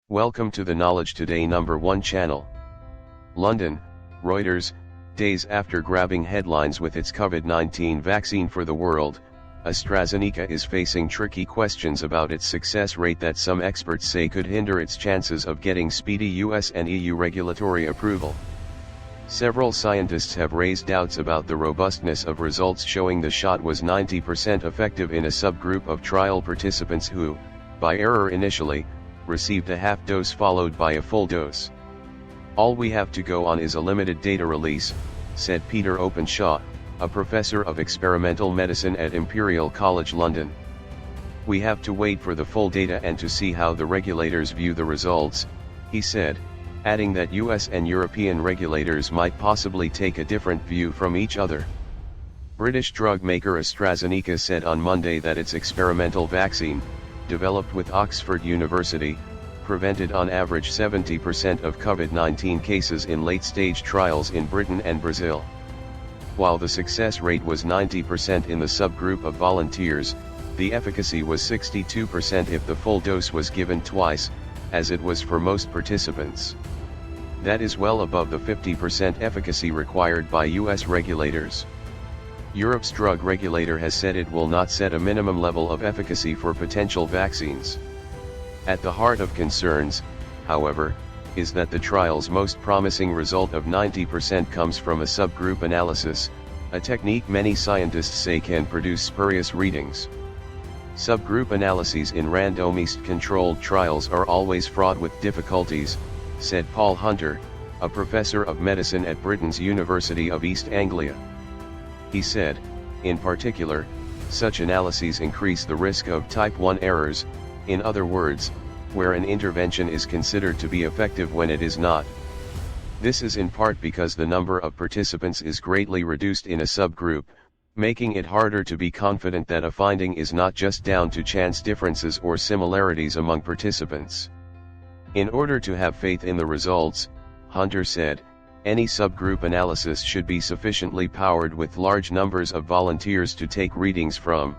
Welcome to the Knowledge Today #1 channel. London, Reuters, days after grabbing headlines with its COVID-19 vaccine for the world, Astrazeneca is facing tricky questions about its success rate that some experts say could hinder its chances of getting speedy US and EU regulatory approval. Several scientists have raised doubts about the robustness of results showing the shot was 90% effective in a subgroup of trial participants who, by error initially, received a half dose followed by a full dose. All we have to go on is a limited data release, said Peter Openshaw, a professor of experimental medicine at Imperial College London. We have to wait for the full data and to see how the regulators view the results, he said, adding that US and European regulators might possibly take a different view from each other. British drug maker Astrazeneca said on Monday that its experimental vaccine, developed with Oxford University, prevented on average 70% of COVID-19 cases in late-stage trials in Britain and Brazil. While the success rate was 90% in the subgroup of volunteers, the efficacy was 62% if the full dose was given twice, as it was for most participants. That is well above the 50% efficacy required by US regulators. Europe's drug regulator has said it will not set a minimum level of efficacy for potential vaccines. At the heart of concerns, however, is that the trial's most promising result of 90% comes from a subgroup analysis, a technique many scientists say can produce spurious readings. Subgroup analyses in randomized controlled trials are always fraught with difficulties, said Paul Hunter, a professor of medicine at Britain's University of East Anglia. He said, in particular, such analyses increase the risk of type 1 errors, in other words, where an intervention is considered to be effective when it is not. This is in part because the number of participants is greatly reduced in a subgroup, making it harder to be confident that a finding is not just down to chance differences or similarities among participants. In order to have faith in the results, Hunter said, any subgroup analysis should be sufficiently powered with large numbers of volunteers to take readings from.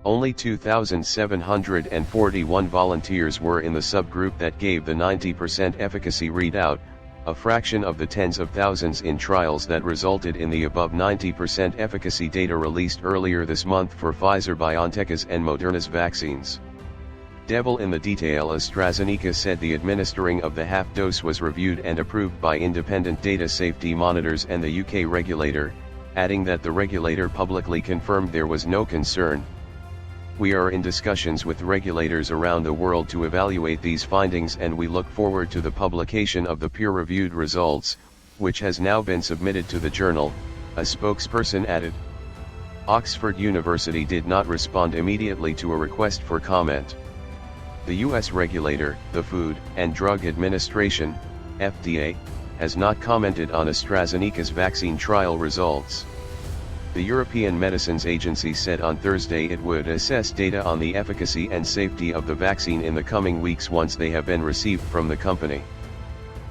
Only 2,741 volunteers were in the subgroup that gave the 90% efficacy readout, a fraction of the tens of thousands in trials that resulted in the above 90% efficacy data released earlier this month for Pfizer-BioNTech's and Moderna's vaccines. Devil in the detail. Astrazeneca said the administering of the half dose was reviewed and approved by independent data safety monitors and the UK regulator, adding that the regulator publicly confirmed there was no concern. We are in discussions with regulators around the world to evaluate these findings, and we look forward to the publication of the peer-reviewed results, which has now been submitted to the journal, a spokesperson added. Oxford University did not respond immediately to a request for comment. The US regulator, the Food and Drug Administration, FDA, has not commented on Astrazeneca's vaccine trial results. The European Medicines Agency said on Thursday it would assess data on the efficacy and safety of the vaccine in the coming weeks once they have been received from the company.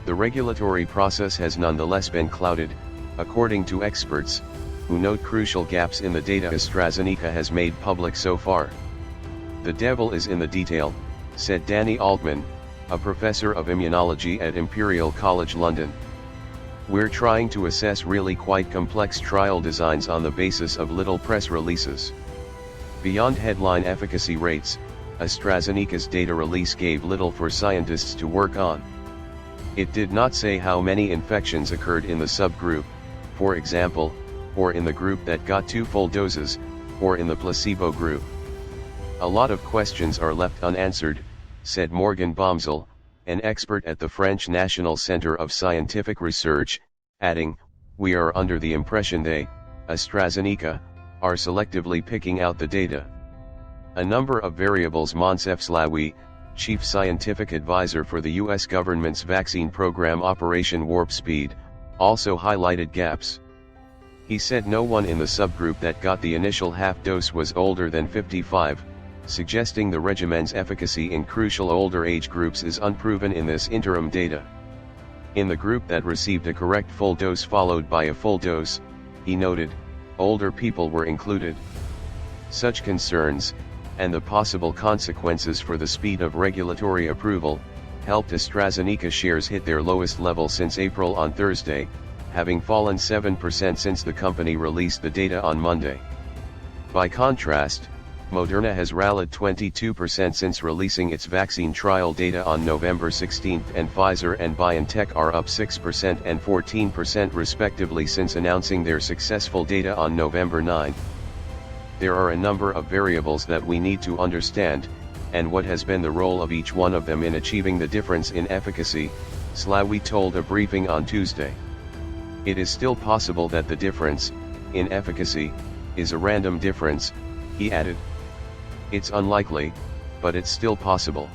The regulatory process has nonetheless been clouded, according to experts, who note crucial gaps in the data Astrazeneca has made public so far. The devil is in the detail, said Danny Altman, a professor of immunology at Imperial College London. We're trying to assess really quite complex trial designs on the basis of little press releases. Beyond headline efficacy rates, Astrazeneca's data release gave little for scientists to work on. It did not say how many infections occurred in the subgroup, for example, or in the group that got 2 full doses, or in the placebo group. A lot of questions are left unanswered, said Morgan Baumzel, an expert at the French National Center of Scientific Research, adding, we are under the impression they, AstraZeneca, are selectively picking out the data. A number of variables. Moncef Slaoui, chief scientific advisor for the US government's vaccine program Operation Warp Speed, also highlighted gaps. He said no one in the subgroup that got the initial half dose was older than 55, suggesting the regimen's efficacy in crucial older age groups is unproven in this interim data. In the group that received a correct full dose followed by a full dose, he noted, older people were included. Such concerns, and the possible consequences for the speed of regulatory approval, helped Astrazeneca shares hit their lowest level since April on Thursday, having fallen 7% since the company released the data on Monday. By contrast, Moderna has rallied 22% since releasing its vaccine trial data on November 16, and Pfizer and BioNTech are up 6% and 14% respectively since announcing their successful data on November 9. There are a number of variables that we need to understand, and what has been the role of each one of them in achieving the difference in efficacy, Slawi told a briefing on Tuesday. It is still possible that the difference, in efficacy, is a random difference, he added. It's unlikely, but it's still possible.